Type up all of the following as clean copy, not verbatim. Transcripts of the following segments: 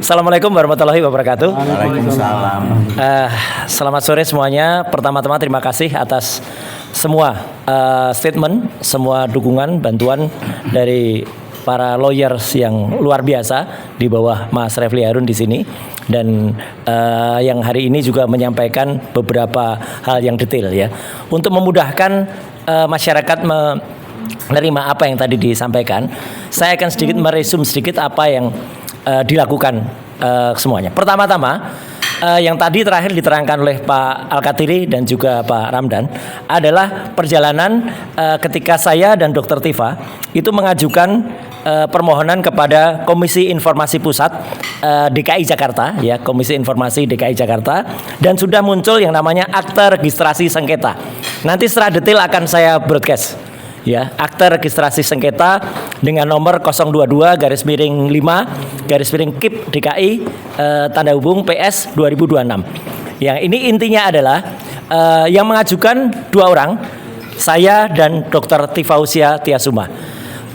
Assalamualaikum warahmatullahi wabarakatuh. Waalaikumsalam. Selamat sore semuanya. Pertama-tama terima kasih atas semua statement, semua dukungan, bantuan dari para lawyers yang luar biasa di bawah Mas Refli Harun di sini, dan yang hari ini juga menyampaikan beberapa hal yang detail ya untuk memudahkan masyarakat menerima apa yang tadi disampaikan. Saya akan sedikit meresum sedikit apa yang dilakukan semuanya. Pertama-tama yang tadi terakhir diterangkan oleh Pak Al-Katiri dan juga Pak Ramdan adalah perjalanan ketika saya dan Dr. Tifa itu mengajukan permohonan kepada Komisi Informasi Pusat DKI Jakarta, ya, Komisi Informasi DKI Jakarta, dan sudah muncul yang namanya akta registrasi sengketa. Nanti secara detail akan saya broadcast. Ya, akta registrasi sengketa dengan nomor 022/5/KIP DKI tanda hubung PS 2026. Yang ini intinya adalah yang mengajukan dua orang, saya dan Dr. Tifausia Tiasuma.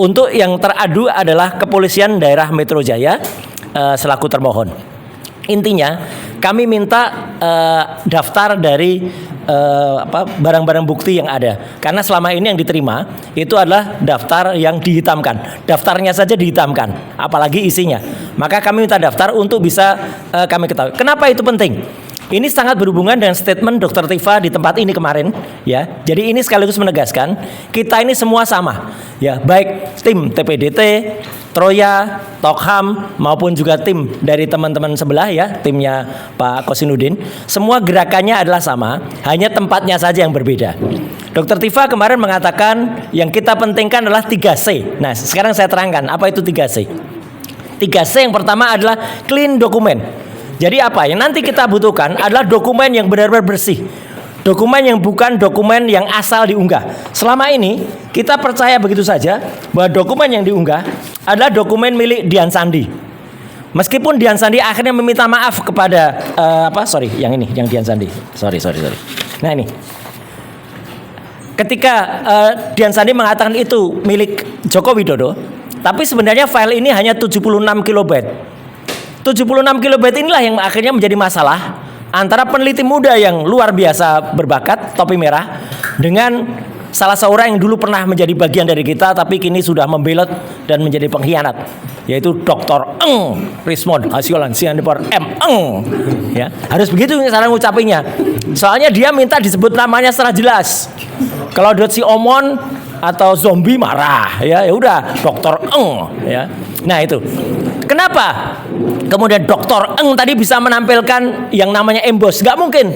Untuk yang teradu adalah Kepolisian Daerah Metro Jaya selaku termohon. Intinya kami minta daftar dari barang-barang bukti yang ada, karena selama ini yang diterima itu adalah daftar yang dihitamkan, daftarnya saja dihitamkan, apalagi isinya. Maka kami minta daftar untuk bisa kami ketahui. Kenapa itu penting? Ini sangat berhubungan dengan statement Dr. Tifa di tempat ini kemarin, ya. Jadi ini sekaligus menegaskan kita ini semua sama, ya, baik tim TPDT, Troya, Tokham maupun juga tim dari teman-teman sebelah, ya, timnya Pak Kosinudin. Semua gerakannya adalah sama, hanya tempatnya saja yang berbeda. Dr. Tifa kemarin mengatakan yang kita pentingkan adalah 3C. Nah, sekarang saya terangkan apa itu 3C. 3C yang pertama adalah clean dokumen. Jadi apa yang nanti kita butuhkan adalah dokumen yang benar-benar bersih. Dokumen yang bukan dokumen yang asal diunggah. Selama ini kita percaya begitu saja bahwa dokumen yang diunggah adalah dokumen milik Dian Sandi. Meskipun Dian Sandi akhirnya meminta maaf kepada yang Dian Sandi. Sorry. Nah ini. Ketika Dian Sandi mengatakan itu milik Joko Widodo, tapi sebenarnya file ini hanya 76 kilobyte. 76 kilobyte inilah yang akhirnya menjadi masalah antara peneliti muda yang luar biasa berbakat, topi merah, dengan salah seorang yang dulu pernah menjadi bagian dari kita tapi kini sudah membelot dan menjadi pengkhianat, yaitu Dr. Eng Rismond Hasiolan Sianipar M. Eng. Ya, harus begitu cara ngucapinnya. Soalnya dia minta disebut namanya secara jelas. Kalau si Omon atau zombie marah, ya udah Dr. Eng, ya. Nah itu. Kenapa kemudian Dr. Eng tadi bisa menampilkan yang namanya emboss? Gak mungkin.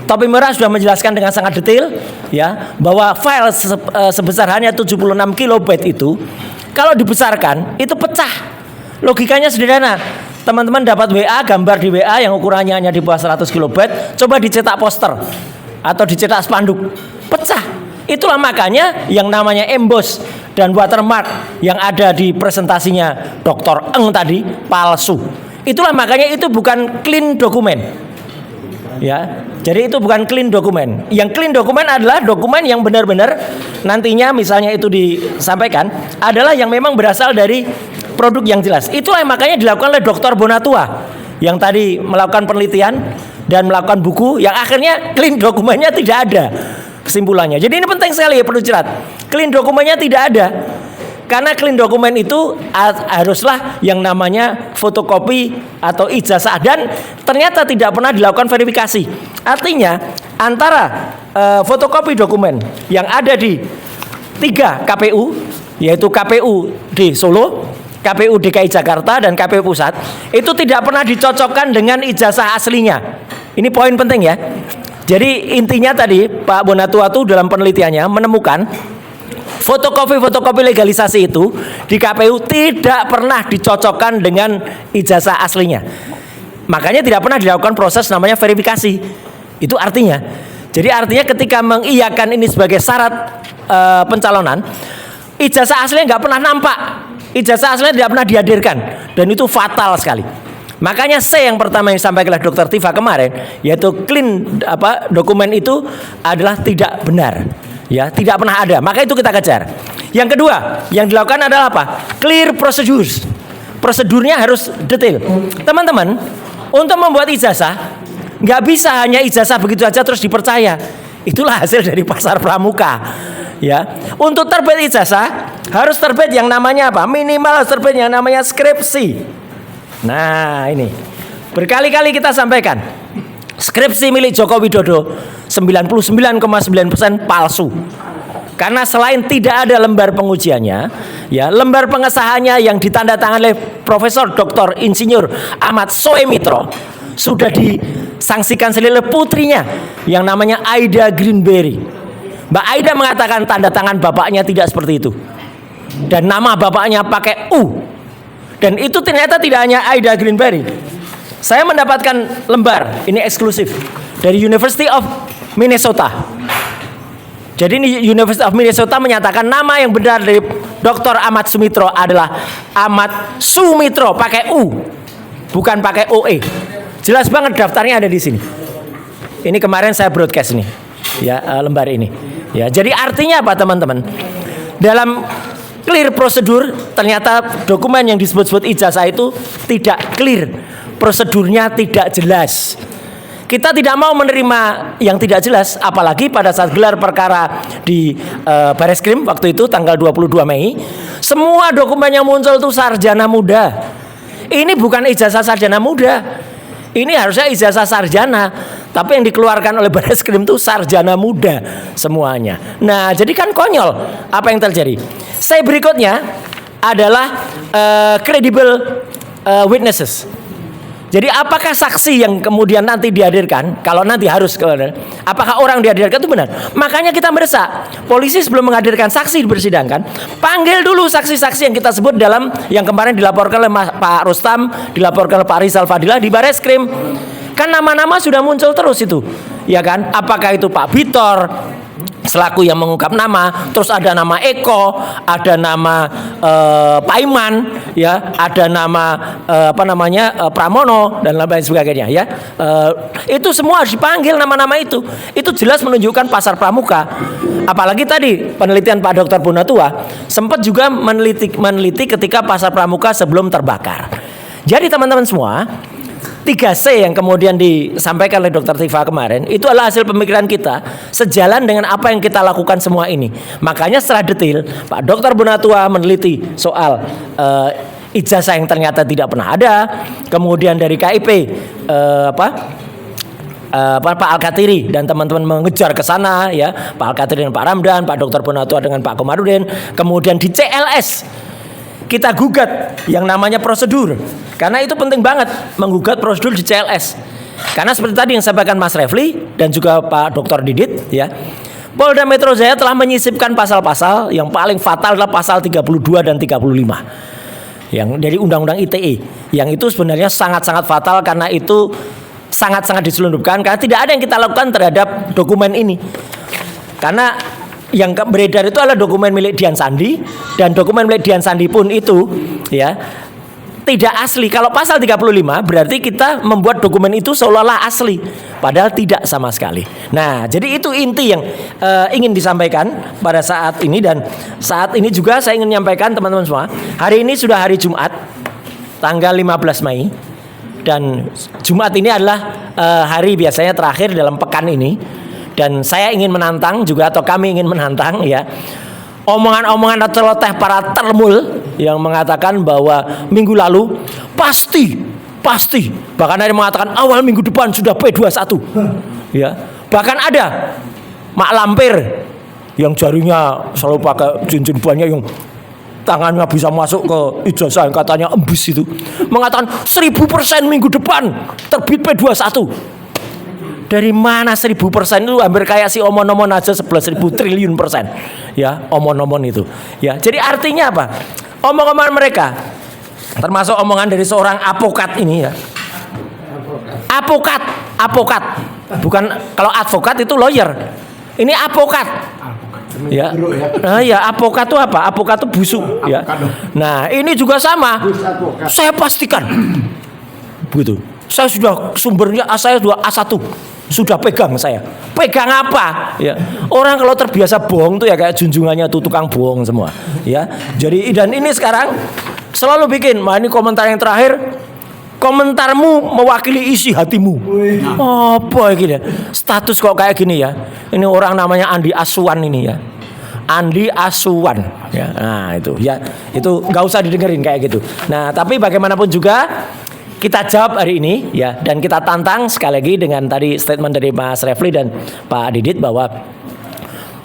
Topi merah sudah menjelaskan dengan sangat detail, ya, bahwa file sebesar hanya 76 kilobyte itu kalau dibesarkan itu pecah. Logikanya sederhana. Teman-teman dapat WA, gambar di WA yang ukurannya hanya di bawah 100 kilobyte, coba dicetak poster atau dicetak spanduk, pecah. Itulah makanya yang namanya emboss dan watermark yang ada di presentasinya Dr. Eng tadi palsu. Itulah makanya itu bukan clean dokumen. Ya, jadi itu bukan clean dokumen. Yang clean dokumen adalah dokumen yang benar-benar nantinya misalnya itu disampaikan adalah yang memang berasal dari produk yang jelas. Itulah yang makanya dilakukan oleh Dr. Bonatua yang tadi melakukan penelitian dan melakukan buku yang akhirnya clean dokumennya tidak ada. Kesimpulannya. Jadi ini penting sekali ya, perlu jelas. Clean dokumennya tidak ada. Karena clean dokumen itu haruslah yang namanya fotokopi atau ijazah, dan ternyata tidak pernah dilakukan verifikasi. Artinya antara fotokopi dokumen yang ada di 3 KPU, yaitu KPU di Solo, KPU DKI Jakarta, dan KPU Pusat, itu tidak pernah dicocokkan dengan ijazah aslinya. Ini poin penting ya. Jadi intinya tadi Pak Bonatua tuh dalam penelitiannya menemukan fotokopi legalisasi itu di KPU tidak pernah dicocokkan dengan ijazah aslinya. Makanya tidak pernah dilakukan proses namanya verifikasi. Itu artinya. Jadi artinya ketika mengiyakan ini sebagai syarat pencalonan, ijazah aslinya nggak pernah nampak. Ijazah aslinya tidak pernah dihadirkan, dan itu fatal sekali. Makanya C yang pertama yang disampaikan oleh Dr. Tifa kemarin, yaitu clean dokumen itu adalah tidak benar, ya, tidak pernah ada. Maka itu kita kejar. Yang kedua yang dilakukan adalah apa? Clear procedures. prosedurnya harus detail. Teman-teman, untuk membuat ijazah nggak bisa hanya ijazah begitu saja terus dipercaya. Itulah hasil dari pasar pramuka. Ya, untuk terbit ijazah harus terbit yang namanya apa? Minimal harus terbit yang namanya skripsi. Nah, ini berkali-kali kita sampaikan. Skripsi milik Joko Widodo 99,9% palsu. Karena selain tidak ada lembar pengujiannya, ya, lembar pengesahannya yang ditandatangani oleh Profesor Dr. Insinyur Ahmad Soemitro sudah disangsikan sendiri oleh putrinya yang namanya Aida Greenberry. Mbak Aida mengatakan tanda tangan bapaknya tidak seperti itu. Dan nama bapaknya pakai U. Dan itu ternyata tidak hanya Aida Greenberry. Saya mendapatkan lembar, ini eksklusif, dari University of Minnesota. Jadi ini University of Minnesota menyatakan nama yang benar dari Dr. Ahmad Sumitro adalah Ahmad Sumitro pakai U, bukan pakai OE. Jelas banget daftarnya ada di sini. Ini kemarin saya broadcast ini, ya, lembar ini. Ya, jadi artinya apa teman-teman? Dalam clear prosedur, ternyata dokumen yang disebut-sebut ijazah itu tidak clear, prosedurnya tidak jelas. Kita tidak mau menerima yang tidak jelas, apalagi pada saat gelar perkara di Bareskrim waktu itu tanggal 22 Mei, semua dokumen yang muncul itu sarjana muda. Ini bukan ijazah sarjana muda. Ini harusnya ijazah sarjana, tapi yang dikeluarkan oleh Bareskrim itu sarjana muda semuanya. Nah, jadi kan konyol apa yang terjadi. Saya berikutnya adalah credible witnesses. Jadi apakah saksi yang kemudian nanti dihadirkan, kalau nanti harus, apakah orang dihadirkan itu benar? Makanya kita mendesak polisi sebelum menghadirkan saksi di persidangan, panggil dulu saksi-saksi yang kita sebut dalam yang kemarin dilaporkan oleh Pak Rustam, dilaporkan oleh Pak Rizal Fadilah di Bareskrim. Kan nama-nama sudah muncul terus itu, ya kan? Apakah itu Pak Bitor selaku yang mengungkap nama, terus ada nama Eko, ada nama Pak Iman, ya, ada nama Pramono dan lain sebagainya, ya. Itu semua harus dipanggil nama-nama itu. Itu jelas menunjukkan pasar pramuka. Apalagi tadi penelitian Pak Dr. Bonatua sempat juga meneliti ketika pasar pramuka sebelum terbakar. Jadi teman-teman semua, 3C yang kemudian disampaikan oleh Dr. Tifa kemarin itu adalah hasil pemikiran kita sejalan dengan apa yang kita lakukan semua ini. Makanya secara detail Pak Dr. Bonatua meneliti soal ijazah yang ternyata tidak pernah ada. Kemudian dari KIP Pak Al-Katiri dan teman-teman mengejar ke sana, ya, Pak Al-Katiri dan Pak Ramdan, Pak Dr. Bonatua dengan Pak Komarudin. Kemudian di CLS kita gugat yang namanya prosedur. Karena itu penting banget menggugat prosedur di CLS. Karena seperti tadi yang disampaikan Mas Refli dan juga Pak Dr. Didit, ya, Polda Metro Jaya telah menyisipkan pasal-pasal yang paling fatal adalah pasal 32 dan 35 yang dari Undang-Undang ITE, yang itu sebenarnya sangat-sangat fatal karena itu sangat-sangat diselundupkan karena tidak ada yang kita lakukan terhadap dokumen ini. Karena yang beredar itu adalah dokumen milik Dian Sandi, dan dokumen milik Dian Sandi pun itu, ya, tidak asli. Kalau pasal 35 berarti kita membuat dokumen itu seolah-olah asli, padahal tidak sama sekali. Nah, jadi itu inti yang ingin disampaikan pada saat ini. Dan saat ini juga saya ingin menyampaikan teman-teman semua, hari ini sudah hari Jumat tanggal 15 Mei, dan Jumat ini adalah hari biasanya terakhir dalam pekan ini. Dan saya ingin menantang juga, atau kami ingin menantang, ya, omongan-omongan celoteh para termul yang mengatakan bahwa minggu lalu pasti bahkan ada yang mengatakan awal minggu depan sudah P21, ya, bahkan ada Mak Lampir yang jarinya selalu pakai cincin banyak yang tangannya bisa masuk ke ijazah yang katanya embus itu, mengatakan 1000% minggu depan terbit P21. Dari mana 1000% itu? Hampir kayak si omon-omon aja 11.000 triliun persen, ya, omon-omon itu, ya. Jadi artinya apa? Omong-omongan mereka, termasuk omongan dari seorang apokat ini, ya. Apokat, bukan, kalau advokat itu lawyer, ini apokat, ya. Nah, ya, apokat itu apa? Apokat itu busuk, ya. Nah, ini juga sama. Saya pastikan, begitu. Saya sudah sumbernya, saya sudah A1, sudah pegang saya. Pegang apa? Ya. Orang kalau terbiasa bohong tuh ya kayak junjungannya tuh tukang bohong semua, ya. Jadi dan ini sekarang Selalu bikin, wah ini komentar yang terakhir, komentarmu mewakili isi hatimu. Apa gini? Status kok kayak gini ya? Ini orang namanya Andi Asuwan ini ya. Andi Asuwan ya. Nah itu ya, itu nggak usah didengerin kayak gitu. Nah tapi bagaimanapun juga kita jawab hari ini ya, dan kita tantang sekali lagi dengan tadi statement dari Mas Refli dan Pak Didit bahwa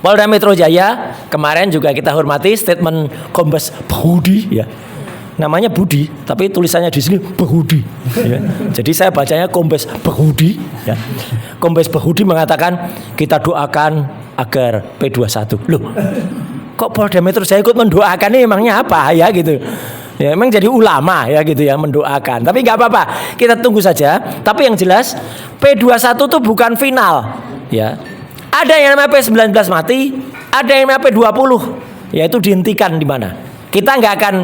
Polda Metro Jaya kemarin juga kita hormati statement Kombes Budi ya. Namanya Budi, tapi tulisannya di sini Behudi. Ya. Jadi saya bacanya Kombes Behudi. Ya. Kombes Behudi mengatakan kita doakan agar P21. Loh, kok Polda Metro Jaya ikut mendoakan ini emangnya apa ya gitu? Ya, emang jadi ulama ya gitu ya mendoakan. Tapi nggak apa-apa, kita tunggu saja. Tapi yang jelas P21 itu bukan final. Ya, ada yang namanya P19 mati, ada yang namanya P20, yaitu dihentikan di mana. Kita nggak akan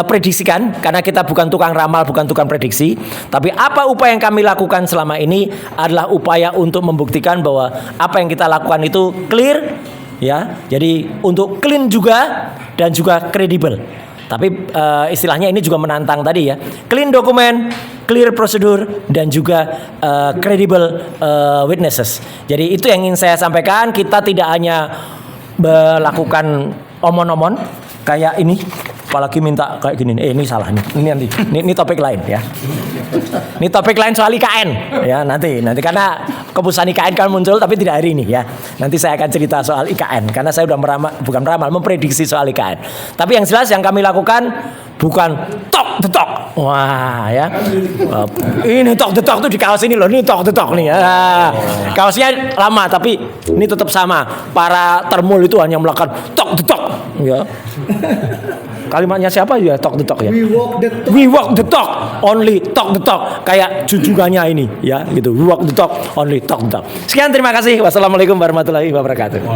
prediksikan karena kita bukan tukang ramal, bukan tukang prediksi. Tapi apa upaya yang kami lakukan selama ini adalah upaya untuk membuktikan bahwa apa yang kita lakukan itu clear, ya. Jadi untuk clean juga dan juga kredibel. Tapi istilahnya ini juga menantang tadi ya. Clean dokumen, clear prosedur dan juga credible witnesses. Jadi itu yang ingin saya sampaikan. Kita tidak hanya melakukan omon-omon kayak ini, apalagi minta kayak gini. Ini salah nih. Ini nanti. Ini topik lain ya. Ini topik lain soal IKN ya, nanti karena keputusan IKN kan muncul tapi tidak hari ini ya. Nanti saya akan cerita soal IKN karena saya udah bukan meramal, memprediksi soal IKN. Tapi yang jelas yang kami lakukan bukan tok detok. Wah ya. Ini tok detok tuh di kaos ini loh, ini tok detok nih ya. Kaosnya lama tapi ini tetap sama. Para termul itu hanya melakukan tok detok ya. Kalimatnya siapa ya, talk the talk ya? We walk the talk, only talk the talk. Kayak junjungannya ini ya gitu. We walk the talk, only talk the talk. Sekian, terima kasih. Wassalamualaikum warahmatullahi wabarakatuh.